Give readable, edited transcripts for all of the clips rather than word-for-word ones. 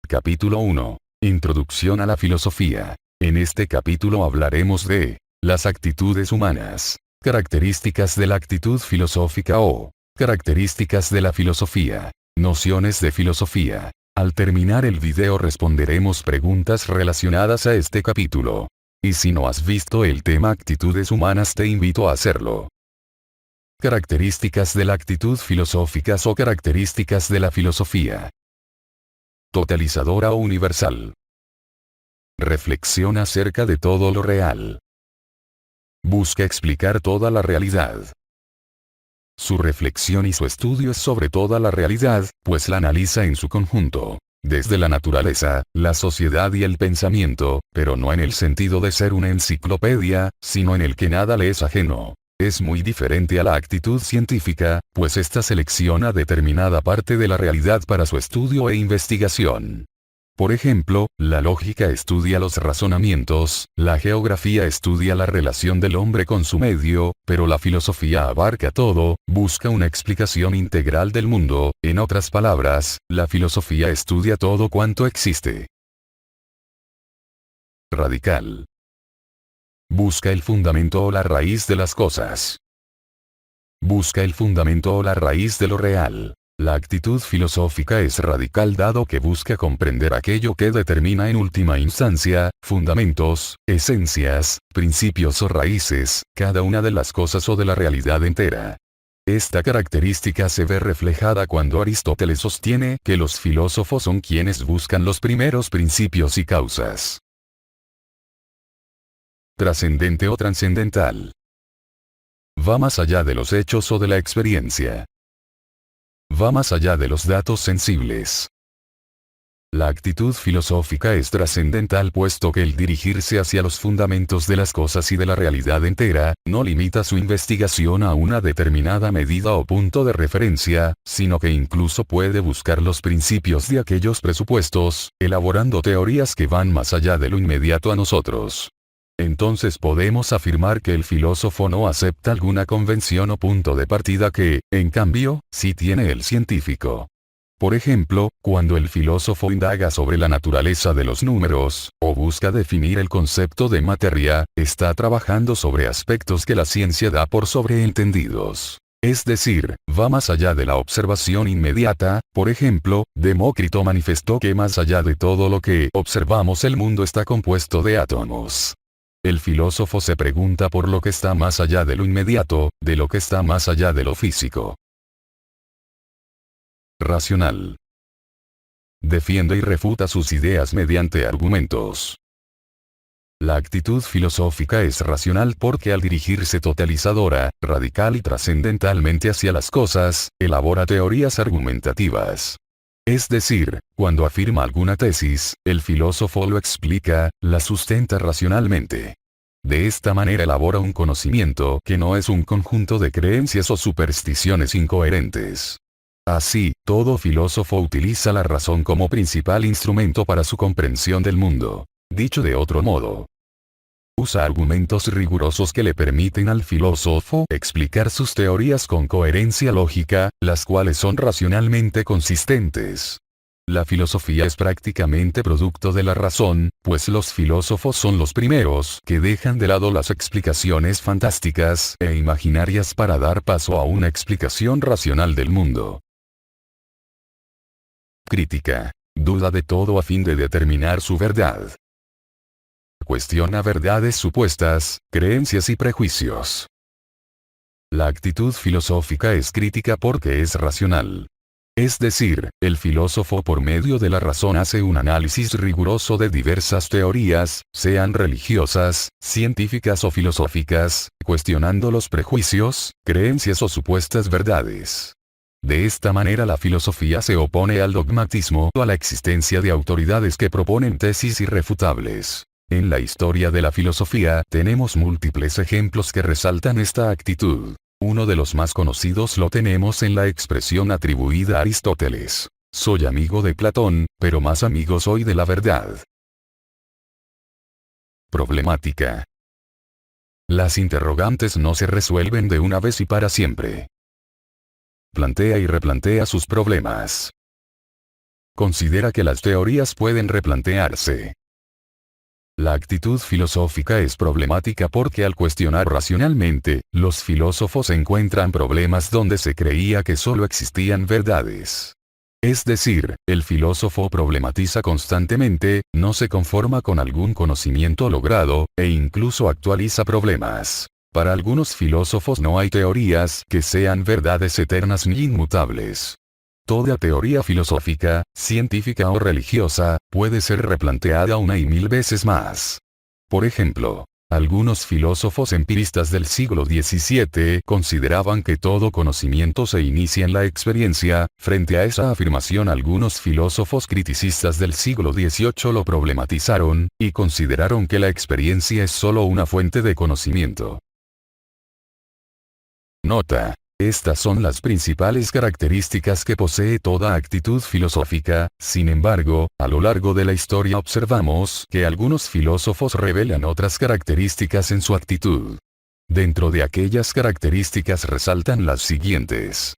Capítulo 1. Introducción a la filosofía. En este capítulo hablaremos de las actitudes humanas, características de la actitud filosófica o características de la filosofía, nociones de filosofía. Al terminar el video responderemos preguntas relacionadas a este capítulo. Y si no has visto el tema actitudes humanas te invito a hacerlo. Características de la actitud filosóficas o características de la filosofía. Totalizadora o universal. Reflexiona acerca de todo lo real. Busca explicar toda la realidad. Su reflexión y su estudio es sobre toda la realidad, pues la analiza en su conjunto, desde la naturaleza, la sociedad y el pensamiento, pero no en el sentido de ser una enciclopedia, sino en el que nada le es ajeno. Es muy diferente a la actitud científica, pues ésta selecciona determinada parte de la realidad para su estudio e investigación. Por ejemplo, la lógica estudia los razonamientos, la geografía estudia la relación del hombre con su medio, pero la filosofía abarca todo, busca una explicación integral del mundo, en otras palabras, la filosofía estudia todo cuanto existe. Radical. Busca el fundamento o la raíz de las cosas. Busca el fundamento o la raíz de lo real. La actitud filosófica es radical dado que busca comprender aquello que determina en última instancia, fundamentos, esencias, principios o raíces, cada una de las cosas o de la realidad entera. Esta característica se ve reflejada cuando Aristóteles sostiene que los filósofos son quienes buscan los primeros principios y causas. Trascendente o trascendental. Va más allá de los hechos o de la experiencia. Va más allá de los datos sensibles. La actitud filosófica es trascendental puesto que el dirigirse hacia los fundamentos de las cosas y de la realidad entera, no limita su investigación a una determinada medida o punto de referencia, sino que incluso puede buscar los principios de aquellos presupuestos, elaborando teorías que van más allá de lo inmediato a nosotros. Entonces podemos afirmar que el filósofo no acepta alguna convención o punto de partida que, en cambio, sí tiene el científico. Por ejemplo, cuando el filósofo indaga sobre la naturaleza de los números, o busca definir el concepto de materia, está trabajando sobre aspectos que la ciencia da por sobreentendidos. Es decir, va más allá de la observación inmediata. Por ejemplo, Demócrito manifestó que más allá de todo lo que observamos el mundo está compuesto de átomos. El filósofo se pregunta por lo que está más allá de lo inmediato, de lo que está más allá de lo físico. Racional. Defiende y refuta sus ideas mediante argumentos. La actitud filosófica es racional porque al dirigirse totalizadora, radical y trascendentalmente hacia las cosas, elabora teorías argumentativas. Es decir, cuando afirma alguna tesis, el filósofo lo explica, la sustenta racionalmente. De esta manera elabora un conocimiento que no es un conjunto de creencias o supersticiones incoherentes. Así, todo filósofo utiliza la razón como principal instrumento para su comprensión del mundo. Dicho de otro modo, usa argumentos rigurosos que le permiten al filósofo explicar sus teorías con coherencia lógica, las cuales son racionalmente consistentes. La filosofía es prácticamente producto de la razón, pues los filósofos son los primeros que dejan de lado las explicaciones fantásticas e imaginarias para dar paso a una explicación racional del mundo. Crítica. Duda de todo a fin de determinar su verdad. Cuestiona verdades supuestas, creencias y prejuicios. La actitud filosófica es crítica porque es racional. Es decir, el filósofo por medio de la razón hace un análisis riguroso de diversas teorías, sean religiosas, científicas o filosóficas, cuestionando los prejuicios, creencias o supuestas verdades. De esta manera la filosofía se opone al dogmatismo o a la existencia de autoridades que proponen tesis irrefutables. En la historia de la filosofía tenemos múltiples ejemplos que resaltan esta actitud. Uno de los más conocidos lo tenemos en la expresión atribuida a Aristóteles: soy amigo de Platón, pero más amigo soy de la verdad. Problemática. Las interrogantes no se resuelven de una vez y para siempre. Plantea y replantea sus problemas. considera que las teorías pueden replantearse. La actitud filosófica es problemática porque al cuestionar racionalmente, los filósofos encuentran problemas donde se creía que solo existían verdades. Es decir, el filósofo problematiza constantemente, no se conforma con algún conocimiento logrado, e incluso actualiza problemas. Para algunos filósofos no hay teorías que sean verdades eternas ni inmutables. Toda teoría filosófica, científica o religiosa, puede ser replanteada una y mil veces más. Por ejemplo, algunos filósofos empiristas del siglo XVII consideraban que todo conocimiento se inicia en la experiencia. Frente a esa afirmación, algunos filósofos criticistas del siglo XVIII lo problematizaron, y consideraron que la experiencia es solo una fuente de conocimiento. Nota. Estas son las principales características que posee toda actitud filosófica. Sin embargo, a lo largo de la historia observamos que algunos filósofos revelan otras características en su actitud. Dentro de aquellas características resaltan las siguientes.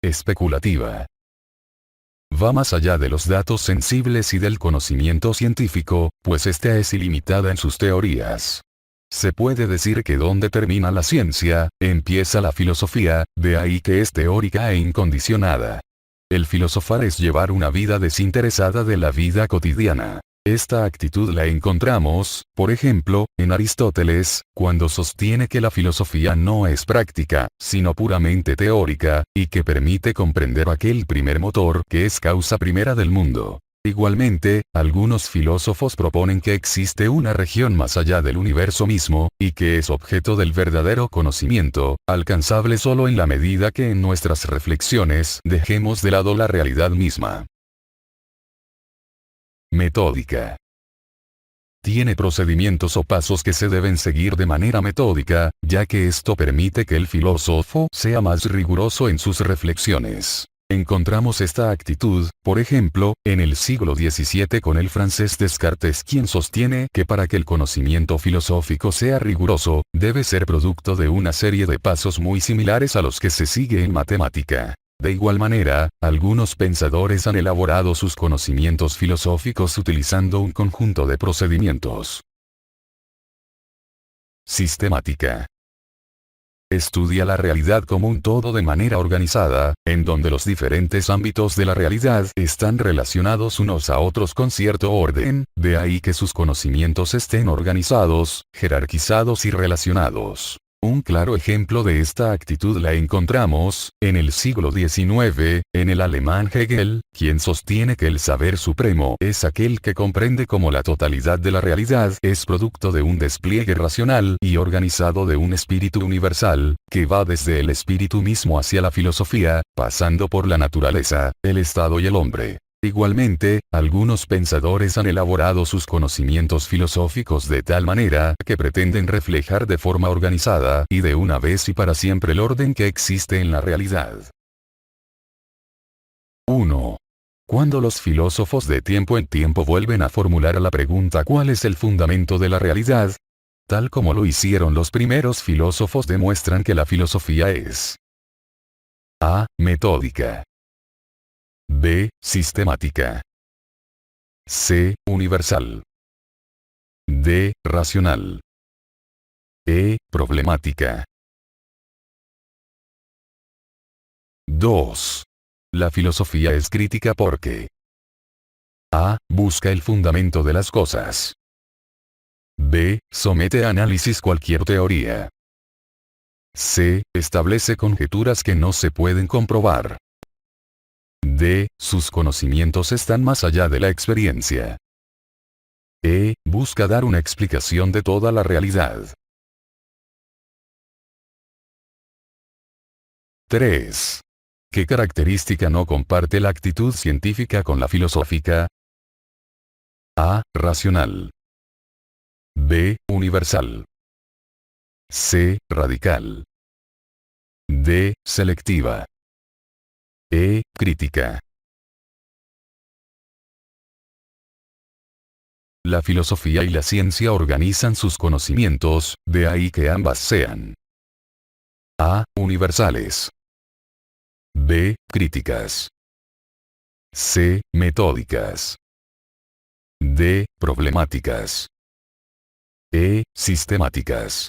Especulativa. Va más allá de los datos sensibles y del conocimiento científico, pues ésta es ilimitada en sus teorías. Se puede decir que donde termina la ciencia, empieza la filosofía, de ahí que es teórica e incondicionada. El filosofar es llevar una vida desinteresada de la vida cotidiana. Esta actitud la encontramos, por ejemplo, en Aristóteles, cuando sostiene que la filosofía no es práctica, sino puramente teórica, y que permite comprender aquel primer motor que es causa primera del mundo. Igualmente, algunos filósofos proponen que existe una región más allá del universo mismo, y que es objeto del verdadero conocimiento, alcanzable solo en la medida que en nuestras reflexiones dejemos de lado la realidad misma. Metódica. Tiene procedimientos o pasos que se deben seguir de manera metódica, ya que esto permite que el filósofo sea más riguroso en sus reflexiones. Encontramos esta actitud, por ejemplo, en el siglo XVII con el francés Descartes, quien sostiene que para que el conocimiento filosófico sea riguroso, debe ser producto de una serie de pasos muy similares a los que se sigue en matemática. De igual manera, algunos pensadores han elaborado sus conocimientos filosóficos utilizando un conjunto de procedimientos. Sistemática. Estudia la realidad como un todo de manera organizada, en donde los diferentes ámbitos de la realidad están relacionados unos a otros con cierto orden, de ahí que sus conocimientos estén organizados, jerarquizados y relacionados. Un claro ejemplo de esta actitud la encontramos, en el siglo XIX, en el alemán Hegel, quien sostiene que el saber supremo es aquel que comprende cómo la totalidad de la realidad es producto de un despliegue racional y organizado de un espíritu universal, que va desde el espíritu mismo hacia la filosofía, pasando por la naturaleza, el Estado y el hombre. Igualmente, algunos pensadores han elaborado sus conocimientos filosóficos de tal manera que pretenden reflejar de forma organizada y de una vez y para siempre el orden que existe en la realidad. 1. Cuando los filósofos de tiempo en tiempo vuelven a formular la pregunta ¿cuál es el fundamento de la realidad? Tal como lo hicieron los primeros filósofos, demuestran que la filosofía es A. Metódica. B. Sistemática. C. Universal. D. Racional. E. Problemática. 2. La filosofía es crítica porque A. Busca el fundamento de las cosas. B. Somete a análisis cualquier teoría. C. Establece conjeturas que no se pueden comprobar. D. Sus conocimientos están más allá de la experiencia. E. Busca dar una explicación de toda la realidad. 3. ¿Qué característica no comparte la actitud científica con la filosófica? A. Racional. B. Universal. C. Radical. D. Selectiva. E. Crítica. La filosofía y la ciencia organizan sus conocimientos, de ahí que ambas sean A. Universales. B. Críticas. C. Metódicas. D. Problemáticas. E. Sistemáticas.